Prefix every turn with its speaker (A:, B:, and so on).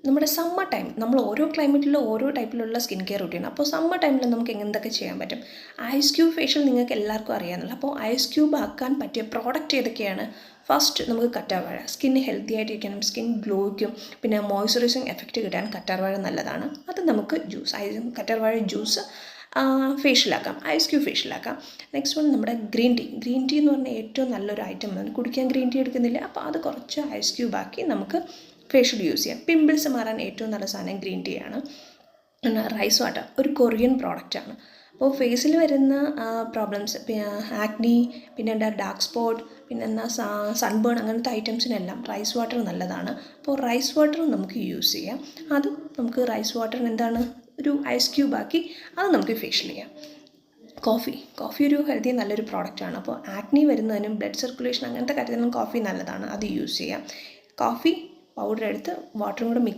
A: നമ്മുടെ summer time, നമ്മൾ ഓരോ ക്ലൈമറ്റിലും ഓരോ ടൈപ്പിലുള്ള സ്കിൻ കെയർ റൂട്ടീൻ. അപ്പോൾ സമ്മർ ടൈമിൽ നമുക്ക് എന്തൊക്കെ ചെയ്യാൻ പറ്റും? ഐസ് ക്യൂബ് ഫേഷ്യൽ നിങ്ങൾക്ക് എല്ലാവർക്കും അറിയാമെന്നല്ലോ. അപ്പോൾ ഐസ് ക്യൂബ് ആക്കാൻ പറ്റിയ പ്രോഡക്റ്റ് ഏതൊക്കെയാണ്? ഫസ്റ്റ് നമുക്ക് കറ്റാർവാഴ. സ്കിൻ ഹെൽത്തി ആയിട്ടിരിക്കാനും സ്കിൻ ഗ്ലോയ്ക്കും പിന്നെ മോയ്സ്ചറൈസിങ് എഫക്റ്റ് കിട്ടാൻ കറ്റാർവാഴ നല്ലതാണ്. അത് നമുക്ക് കറ്റാർവാഴ ജ്യൂസ് ഫേഷ്യലാക്കാം, ഐസ് ക്യൂബ് ഫേഷ്യലാക്കാം. നെക്സ്റ്റ് വൺ നമ്മുടെ ഗ്രീൻ ടീ എന്ന് പറഞ്ഞാൽ ഏറ്റവും നല്ലൊരു ഐറ്റമാണ്. കുടിക്കാൻ ഗ്രീൻ ടീ എടുക്കുന്നില്ല, അപ്പോൾ അത് കുറച്ച് ഐസ് ക്യൂബ് ആക്കി നമുക്ക് ഫേഷ്യൽ യൂസ് ചെയ്യാം. പിമ്പിൾസ് മാറാൻ ഏറ്റവും നല്ല സാധനം ഗ്രീൻ ടീ ആണ്. പിന്നെ റൈസ് വാട്ടർ ഒരു കൊറിയൻ പ്രോഡക്റ്റാണ്. അപ്പോൾ ഫേസിൽ വരുന്ന പ്രോബ്ലംസ്, ആക്നി, പിന്നെ ഡാർക്ക് സ്പോട്ട്, പിന്നെ സൺബേൺ, അങ്ങനത്തെ ഐറ്റംസിനെല്ലാം റൈസ് വാട്ടർ നല്ലതാണ്. അപ്പോൾ റൈസ് വാട്ടർ നമുക്ക് യൂസ് ചെയ്യാം. അത് നമുക്ക് റൈസ് വാട്ടറിന് എന്താണ് ഒരു ഐസ് ക്യൂബ് ആക്കി അത് നമുക്ക് ഫേഷ്യൽ ചെയ്യാം. കോഫി ഒരു ഹെൽത്തി നല്ലൊരു പ്രോഡക്റ്റാണ്. അപ്പോൾ ആക്നി വരുന്നതിനും ബ്ലഡ് സർക്കുലേഷൻ അങ്ങനത്തെ കാര്യത്തിനും കോഫി നല്ലതാണ്, അത് യൂസ് ചെയ്യാം. കോഫി പൗഡർ എടുത്ത് വാട്ടറും കൂടെ മിക്സ്